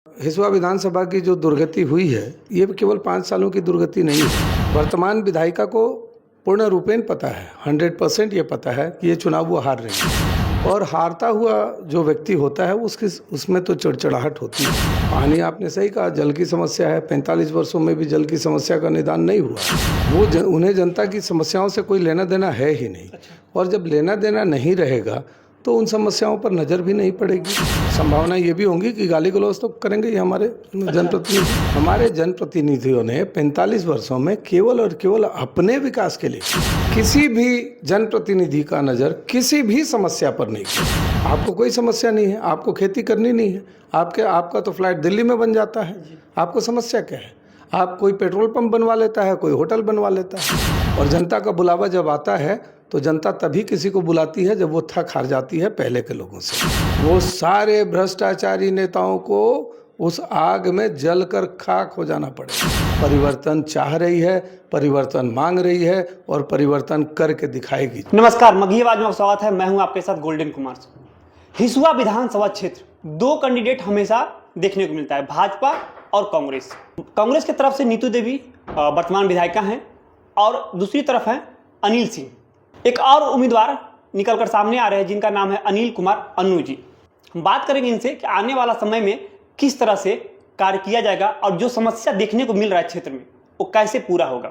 हिसुआ विधानसभा की जो दुर्गति हुई है, ये केवल 5 सालों की दुर्गति नहीं है। वर्तमान विधायिका को पूर्ण रूपेण पता है, 100% ये पता है कि ये चुनाव वो हार रही है और हारता हुआ जो व्यक्ति होता है उसमें तो चिड़चिड़ाहट होती है। पानी, आपने सही कहा, जल की समस्या है। 45 वर्षों में भी जल की समस्या का निदान नहीं हुआ। उन्हें जनता की समस्याओं से कोई लेना देना है ही नहीं। और जब लेना देना नहीं रहेगा तो उन समस्याओं पर नज़र भी नहीं पड़ेगी। संभावना ये भी होगी कि गाली गलौज तो करेंगे ही हमारे जनप्रतिनिधि। हमारे जनप्रतिनिधियों ने 45 वर्षों में केवल और केवल अपने विकास के लिए किसी भी जनप्रतिनिधि का नज़र किसी भी समस्या पर नहीं किया। आपको कोई समस्या नहीं है, आपको खेती करनी नहीं है, आपका तो फ्लाइट दिल्ली में बन जाता है, आपको समस्या क्या है? आप कोई पेट्रोल पंप बनवा लेता है, कोई होटल बनवा लेता है। और जनता का बुलावा जब आता है तो जनता तभी किसी को बुलाती है जब वो थक हार जाती है पहले के लोगों से। वो सारे भ्रष्टाचारी नेताओं को उस आग में जलकर खाक हो जाना पड़े। परिवर्तन चाह रही है, परिवर्तन मांग रही है और परिवर्तन करके दिखाएगी। नमस्कार, मगही आवाज में स्वागत है। मैं हूं आपके साथ गोल्डन कुमार। हिसुआ विधानसभा क्षेत्र 2 कैंडिडेट हमेशा देखने को मिलता है, भाजपा और कांग्रेस। कांग्रेस की तरफ से नीतू देवी वर्तमान विधायिका हैं और दूसरी तरफ हैं अनिल सिंह। एक और उम्मीदवार निकलकर सामने आ रहे हैं जिनका नाम है अनिल कुमार अन्नू जी। हम बात करेंगे इनसे कि आने वाला समय में किस तरह से कार्य किया जाएगा और जो समस्या देखने को मिल रहा है क्षेत्र में वो कैसे पूरा होगा।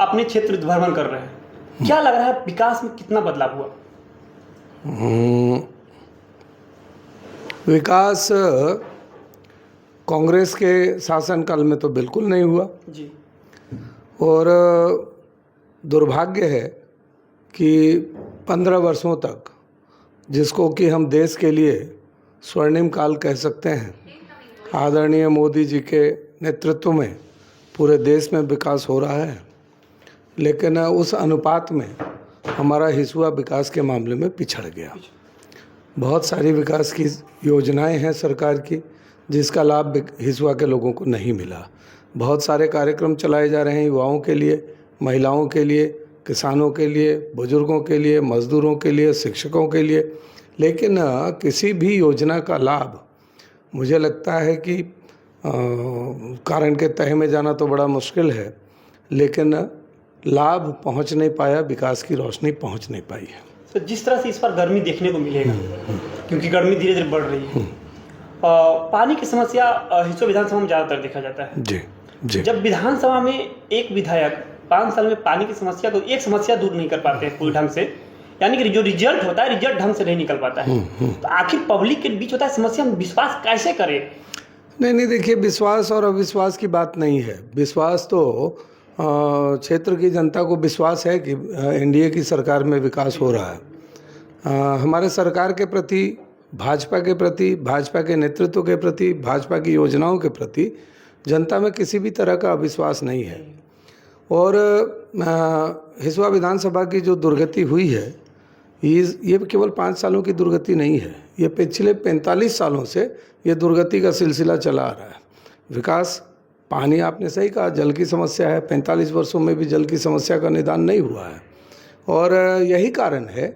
अपने क्षेत्र भ्रमण कर रहे हैं, क्या लग रहा है विकास में कितना बदलाव हुआ? विकास कांग्रेस के शासनकाल में तो बिल्कुल नहीं हुआ जी। और दुर्भाग्य है कि 15 वर्षों तक, जिसको कि हम देश के लिए स्वर्णिम काल कह सकते हैं, आदरणीय मोदी जी के नेतृत्व में पूरे देश में विकास हो रहा है, लेकिन उस अनुपात में हमारा हिसुआ विकास के मामले में पिछड़ गया। बहुत सारी विकास की योजनाएं हैं सरकार की जिसका लाभ हिसुआ के लोगों को नहीं मिला। बहुत सारे कार्यक्रम चलाए जा रहे हैं युवाओं के लिए, महिलाओं के लिए, किसानों के लिए, बुजुर्गों के लिए, मजदूरों के लिए, शिक्षकों के लिए, लेकिन किसी भी योजना का लाभ मुझे लगता है कि कारण के तह में जाना तो बड़ा मुश्किल है, लेकिन लाभ पहुंच नहीं पाया, विकास की रोशनी पहुंच नहीं पाई है। तो जिस तरह से इस बार गर्मी देखने को मिलेगा, क्योंकि गर्मी धीरे धीरे बढ़ रही है, पानी की समस्या हिसुआ विधानसभा में ज़्यादातर देखा जाता है। जी। जब विधानसभा में एक विधायक 5 साल में पानी की समस्या को एक समस्या दूर नहीं कर पाते हैं पूरी ढंग से, यानी कि जो रिजल्ट होता है रिजल्ट ढंग से नहीं निकल पाता है, तो आखिर पब्लिक के बीच होता है समस्या में विश्वास कैसे करें? नहीं, देखिए, विश्वास और अविश्वास की बात नहीं है। विश्वास तो क्षेत्र की जनता को विश्वास है कि एनडीए की सरकार में विकास हो रहा है। हमारे सरकार के प्रति, भाजपा के प्रति, भाजपा के नेतृत्व के प्रति, भाजपा की योजनाओं के प्रति जनता में किसी भी तरह का अविश्वास नहीं है। और हिसुआ विधानसभा की जो दुर्गति हुई है, ये केवल 5 सालों की दुर्गति नहीं है, ये पिछले 45 सालों से ये दुर्गति का सिलसिला चला आ रहा है। विकास, पानी, आपने सही कहा, जल की समस्या है। 45 वर्षों में भी जल की समस्या का निदान नहीं हुआ है और यही कारण है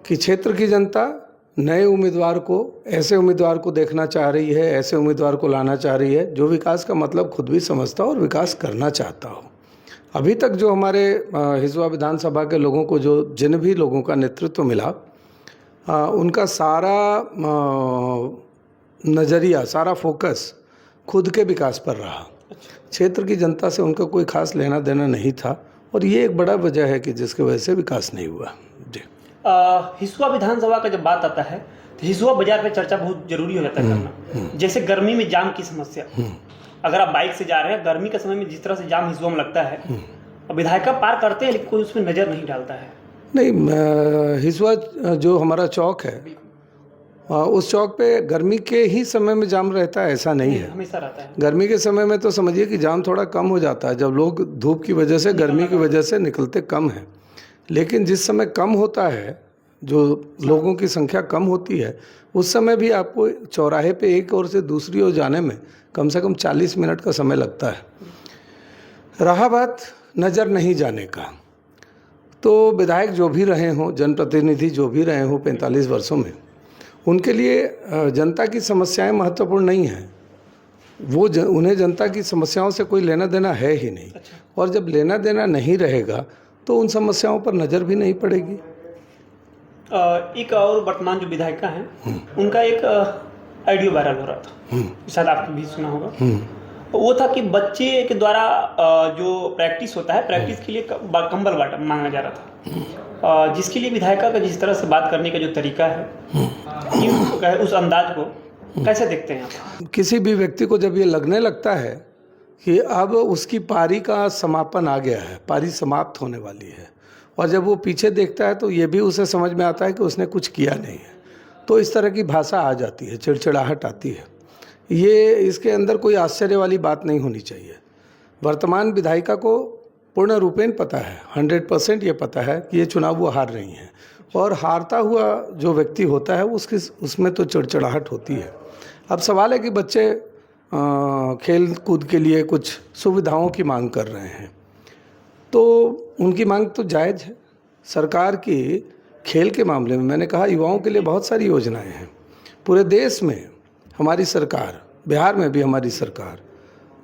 कि क्षेत्र की जनता नए उम्मीदवार को, ऐसे उम्मीदवार को देखना चाह रही है, ऐसे उम्मीदवार को लाना चाह रही है जो विकास का मतलब खुद भी समझता हो और विकास करना चाहता हो। अभी तक जो हमारे हिसुआ विधानसभा के लोगों को, जिन भी लोगों का नेतृत्व मिला, उनका सारा नज़रिया, सारा फोकस खुद के विकास पर रहा। क्षेत्र की जनता से उनका कोई खास लेना देना नहीं था और ये एक बड़ा वजह है कि जिसकी वजह से विकास नहीं हुआ। जी। हिसुआ विधानसभा का जब बात आता है तो हिसुआ बाजार पे चर्चा बहुत जरूरी हो जाता है करना। जैसे गर्मी में जाम की समस्या, अगर आप बाइक से जा रहे हैं, गर्मी के समय में जिस तरह से जाम हिसुआ में लगता है, और विधायिका पार करते हैं लेकिन कोई उसमें नजर नहीं डालता है। नहीं, हिसुआ जो हमारा चौक है, उस चौक पे गर्मी के ही समय में जाम रहता है, ऐसा नहीं है, हमेशा रहता है। गर्मी के समय में तो समझिए कि जाम थोड़ा कम हो जाता है, जब लोग धूप की वजह से, गर्मी की वजह से निकलते कम हैं। लेकिन जिस समय कम होता है, जो लोगों की संख्या कम होती है, उस समय भी आपको चौराहे पे एक ओर से दूसरी ओर जाने में कम से कम 40 मिनट का समय लगता है। रहा बात नज़र नहीं जाने का, तो विधायक जो भी रहे हों, जनप्रतिनिधि जो भी रहे हों 45 वर्षों में, उनके लिए जनता की समस्याएं महत्वपूर्ण नहीं हैं। उन्हें जनता की समस्याओं से कोई लेना देना है ही नहीं। और जब लेना देना नहीं रहेगा तो उन समस्याओं पर नज़र भी नहीं पड़ेगी। एक और वर्तमान जो विधायिका हैं उनका एक ऑडियो वायरल हो रहा था, शायद आपने भी सुना होगा। वो था कि बच्चे के द्वारा जो प्रैक्टिस होता है, प्रैक्टिस के लिए कंबल बांटा मांगा जा रहा था, जिसके लिए विधायिका का जिस तरह से बात करने का जो तरीका है, उस अंदाज को कैसे देखते हैं आप? किसी भी व्यक्ति को जब ये लगने लगता है कि अब उसकी पारी का समापन आ गया है, पारी समाप्त होने वाली है, और जब वो पीछे देखता है तो ये भी उसे समझ में आता है कि उसने कुछ किया नहीं है, तो इस तरह की भाषा आ जाती है, चिड़चिड़ाहट आती है। ये इसके अंदर कोई आश्चर्य वाली बात नहीं होनी चाहिए। वर्तमान विधायिका को पूर्ण रूपेण पता है, 100% ये पता है कि ये चुनाव वो हार रही हैं, और हारता हुआ जो व्यक्ति होता है उसमें तो चिड़चिड़ाहट होती है। अब सवाल है कि बच्चे खेल कूद के लिए कुछ सुविधाओं की मांग कर रहे हैं, तो उनकी मांग तो जायज़ है। सरकार की खेल के मामले में मैंने कहा युवाओं के लिए बहुत सारी योजनाएं हैं। पूरे देश में हमारी सरकार, बिहार में भी हमारी सरकार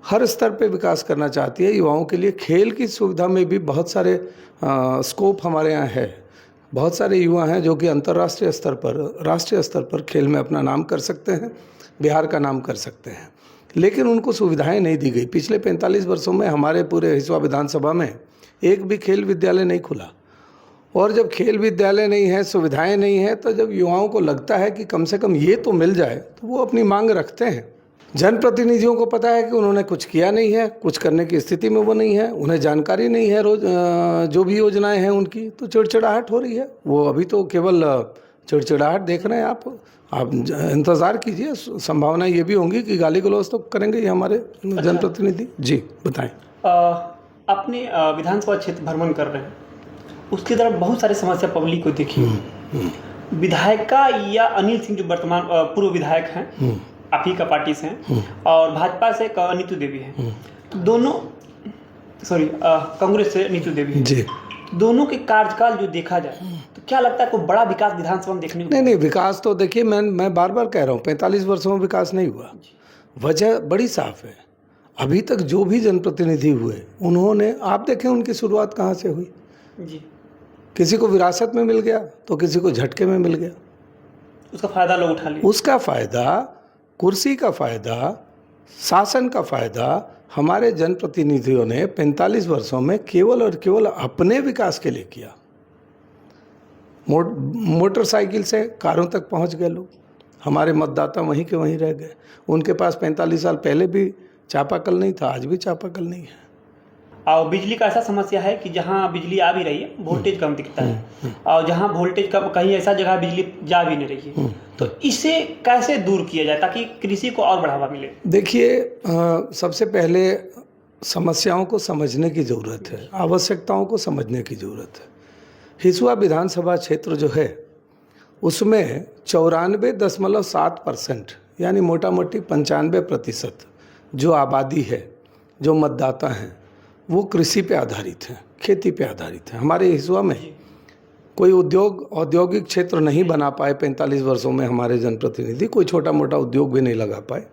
हर स्तर पे विकास करना चाहती है। युवाओं के लिए खेल की सुविधा में भी बहुत सारे स्कोप हमारे यहाँ है। बहुत सारे युवा हैं जो कि अंतर्राष्ट्रीय स्तर पर, राष्ट्रीय स्तर पर खेल में अपना नाम कर सकते हैं, बिहार का नाम कर सकते हैं, लेकिन उनको सुविधाएं नहीं दी गई। पिछले 45 वर्षों में हमारे पूरे हिसुआ विधानसभा में एक भी खेल विद्यालय नहीं खुला, और जब खेल विद्यालय नहीं है, सुविधाएं नहीं है, तो जब युवाओं को लगता है कि कम से कम ये तो मिल जाए, तो वो अपनी मांग रखते हैं। जनप्रतिनिधियों को पता है कि उन्होंने कुछ किया नहीं है, कुछ करने की स्थिति में वो नहीं है, उन्हें जानकारी नहीं है रोज जो भी योजनाएं हैं उनकी, तो चिड़चिड़ाहट हो रही है। वो अभी तो केवल चिड़चिड़ाहट देख रहे हैं। आप इंतज़ार कीजिए, संभावना ये भी होंगी कि गाली गलौज तो करेंगे ये हमारे जनप्रतिनिधि। जी बताएं। अपने विधानसभा क्षेत्र भ्रमण कर रहे हैं, उसकी तरफ बहुत सारी समस्या पब्लिक को देखी। विधायिका या अनिल सिंह जो वर्तमान पूर्व विधायक हैं, आप ही का पार्टी से हैं, और भाजपा से नीतू देवी हैं, दोनों कांग्रेस से नीतू देवी जी, दोनों के कार्यकाल जो देखा जाए तो क्या लगता है कोई बड़ा विकास विधानसभा में देखने को? नहीं, विकास तो देखिए, मैं बार बार कह रहा हूँ 45 वर्षों में विकास नहीं हुआ। वजह बड़ी साफ है। अभी तक जो भी जनप्रतिनिधि हुए, उन्होंने, आप देखें उनकी शुरुआत कहाँ से हुई जी। किसी को विरासत में मिल गया तो किसी को झटके में मिल गया, उसका फ़ायदा लोग उठा लिया। उसका फ़ायदा, कुर्सी का फ़ायदा, शासन का फ़ायदा हमारे जनप्रतिनिधियों ने 45 वर्षों में केवल और केवल अपने विकास के लिए किया। मोटरसाइकिल से कारों तक पहुंच गए लोग, हमारे मतदाता वहीं के वहीं रह गए। उनके पास 45 साल पहले भी चापाकल नहीं था, आज भी चापाकल नहीं है। और बिजली का ऐसा समस्या है कि जहाँ बिजली आ भी रही है, वोल्टेज कम दिखता है, और जहाँ वोल्टेज कम, कहीं ऐसा जगह बिजली जा भी नहीं रही है, तो इसे कैसे दूर किया जाए ताकि कृषि को और बढ़ावा मिले? देखिए, सबसे पहले समस्याओं को समझने की ज़रूरत है, आवश्यकताओं को समझने की ज़रूरत है। हिसुआ विधानसभा क्षेत्र जो है उसमें 94.7% यानी मोटा मोटी 95% जो आबादी है, जो मतदाता हैं, वो कृषि पे आधारित हैं, खेती पे आधारित हैं। हमारे हिसुआ में कोई औद्योगिक क्षेत्र नहीं बना पाए 45 वर्षों में हमारे जनप्रतिनिधि, कोई छोटा मोटा उद्योग भी नहीं लगा पाए।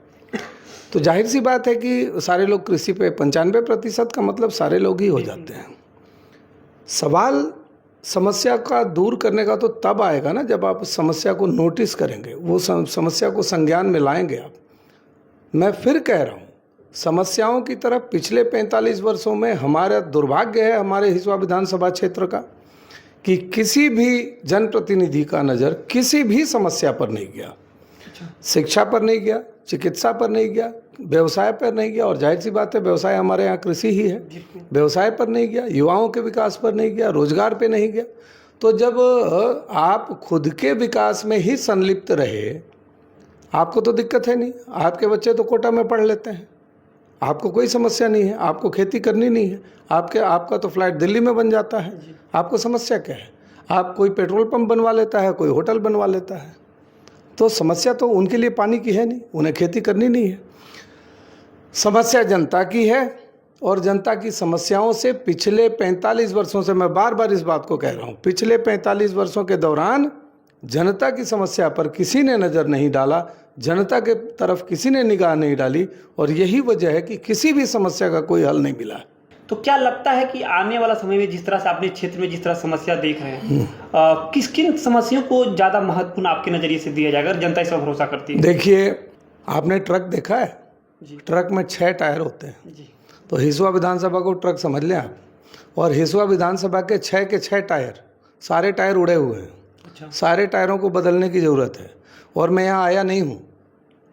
तो जाहिर सी बात है कि सारे लोग कृषि पे, 95% का मतलब सारे लोग ही हो जाते हैं। सवाल समस्या का दूर करने का तो तब आएगा ना जब आप समस्या को नोटिस करेंगे, वो समस्या को संज्ञान में लाएंगे आप। मैं फिर कह रहा हूँ, समस्याओं की तरफ पिछले 45 वर्षों में हमारा दुर्भाग्य है हमारे हिसुआ विधानसभा क्षेत्र का कि किसी भी जनप्रतिनिधि का नज़र किसी भी समस्या पर नहीं गया। शिक्षा पर नहीं गया, चिकित्सा पर नहीं गया, व्यवसाय पर नहीं गया, और जाहिर सी बात है व्यवसाय हमारे यहाँ कृषि ही है। व्यवसाय पर नहीं गया, युवाओं के विकास पर नहीं गया, रोजगार पे नहीं गया। तो जब आप खुद के विकास में ही संलिप्त रहे, आपको तो दिक्कत है नहीं, आपके बच्चे तो कोटा में पढ़ लेते हैं, आपको कोई समस्या नहीं है, आपको खेती करनी नहीं है, आपका तो फ्लाइट दिल्ली में बन जाता है, आपको समस्या क्या है? आप कोई पेट्रोल पंप बनवा लेता है, कोई होटल बनवा लेता है, तो समस्या तो उनके लिए पानी की है नहीं, उन्हें खेती करनी नहीं है। समस्या जनता की है, और जनता की समस्याओं से पिछले 45 वर्षों से, मैं बार बार इस बात को कह रहा हूँ, पिछले 45 वर्षों के दौरान जनता की समस्या पर किसी ने नज़र नहीं डाला, जनता के तरफ किसी ने निगाह नहीं डाली, और यही वजह है कि किसी भी समस्या का कोई हल नहीं मिला। तो क्या लगता है कि आने वाला समय में जिस तरह से अपने क्षेत्र में जिस तरह समस्या देख रहे हैं, किन समस्याओं को ज़्यादा महत्वपूर्ण आपके नज़रिए से दिया जाएगा, जनता इस पर भरोसा करती है? देखिए, आपने ट्रक देखा है? जी। ट्रक में 6 टायर होते हैं। जी। तो हिसुआ विधानसभा को ट्रक समझ लें आप, और हिसुआ विधानसभा के 6 टायर, सारे टायर उड़े हुए हैं। अच्छा। सारे टायरों को बदलने की ज़रूरत है। और मैं यहाँ आया नहीं हूँ,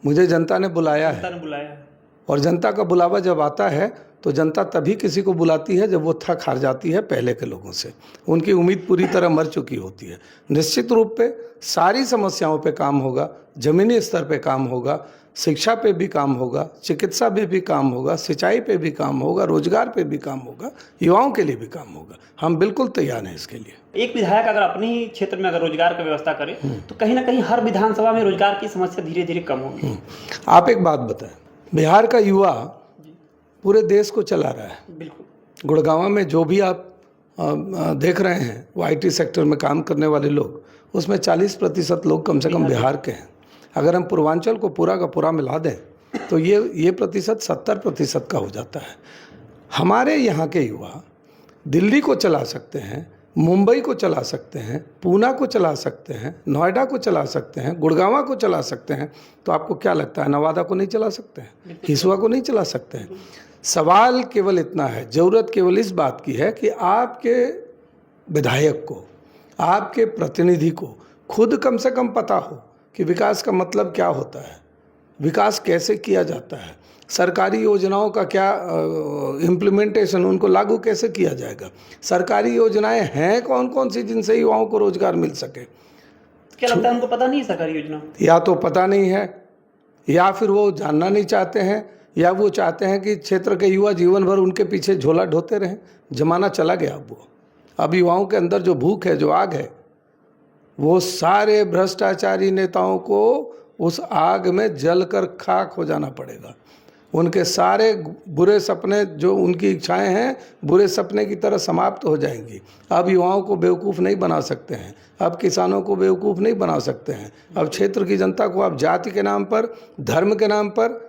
मुझे जनता ने बुलाया है। जनता ने बुलाया है। और जनता का बुलावा जब आता है तो जनता तभी किसी को बुलाती है जब वो थक हार जाती है पहले के लोगों से, उनकी उम्मीद पूरी तरह मर चुकी होती है। निश्चित रूप पे सारी समस्याओं पे काम होगा, ज़मीनी स्तर पे काम होगा, शिक्षा पे भी काम होगा, चिकित्सा पे भी काम होगा, सिंचाई पे भी काम होगा, रोजगार पे भी काम होगा, युवाओं के लिए भी काम होगा। हम बिल्कुल तैयार हैं इसके लिए। एक विधायक अगर अपने ही क्षेत्र में अगर रोजगार की व्यवस्था करे तो कहीं ना कहीं हर विधानसभा में रोजगार की समस्या धीरे धीरे कम होगी। आप एक बात बताएं, बिहार का युवा पूरे देश को चला रहा है। बिल्कुल। गुड़गांव में जो भी आप देख रहे हैं, वो IT सेक्टर में काम करने वाले लोग, उसमें 40% लोग कम से कम बिहार के हैं। अगर हम पूर्वांचल को पूरा का पूरा मिला दें तो ये प्रतिशत 70% का हो जाता है। हमारे यहाँ के युवा दिल्ली को चला सकते हैं, मुंबई को चला सकते हैं, पूना को चला सकते हैं, नोएडा को चला सकते हैं, गुड़गांव को चला सकते हैं। तो आपको क्या लगता है नवादा को नहीं चला सकते हैं, हिसुआ को नहीं चला सकते हैं? सवाल केवल इतना है, ज़रूरत केवल इस बात की है कि आपके विधायक को, आपके प्रतिनिधि को खुद कम से कम पता हो कि विकास का मतलब क्या होता है, विकास कैसे किया जाता है, सरकारी योजनाओं का क्या इम्प्लीमेंटेशन, उनको लागू कैसे किया जाएगा, सरकारी योजनाएं हैं कौन कौन सी जिनसे युवाओं को रोजगार मिल सके। क्या लगता है उनको पता नहीं है सरकारी योजना? या तो पता नहीं है, या फिर वो जानना नहीं चाहते हैं, या वो चाहते हैं कि क्षेत्र के युवा जीवन भर उनके पीछे झोला ढोते रहें। जमाना चला गया अब युवाओं के अंदर जो भूख है, जो आग है, वो सारे भ्रष्टाचारी नेताओं को उस आग में जलकर खाक हो जाना पड़ेगा। उनके सारे बुरे सपने, जो उनकी इच्छाएं हैं, बुरे सपने की तरह समाप्त हो जाएंगी। अब युवाओं को बेवकूफ़ नहीं बना सकते हैं, अब किसानों को बेवकूफ़ नहीं बना सकते हैं, अब क्षेत्र की जनता को आप जाति के नाम पर, धर्म के नाम पर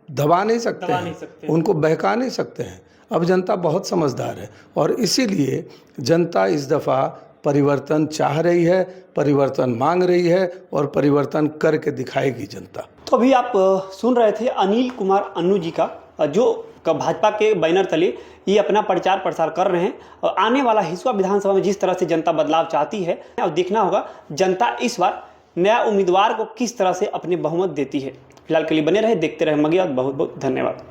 दबा नहीं सकते हैं, उनको बहका नहीं सकते हैं। अब जनता बहुत समझदार है और इसीलिए जनता इस दफ़ा परिवर्तन चाह रही है, परिवर्तन मांग रही है और परिवर्तन करके दिखाएगी जनता। तो अभी आप सुन रहे थे अनिल कुमार अन्नू जी का, जो भाजपा के बैनर तले ये अपना प्रचार प्रसार कर रहे हैं। और आने वाला हिसुआ विधानसभा में जिस तरह से जनता बदलाव चाहती है, और देखना होगा जनता इस बार नया उम्मीदवार को किस तरह से अपने बहुमत देती है। फिलहाल के लिए बने रहे, देखते रहे मगिया। बहुत बहुत धन्यवाद।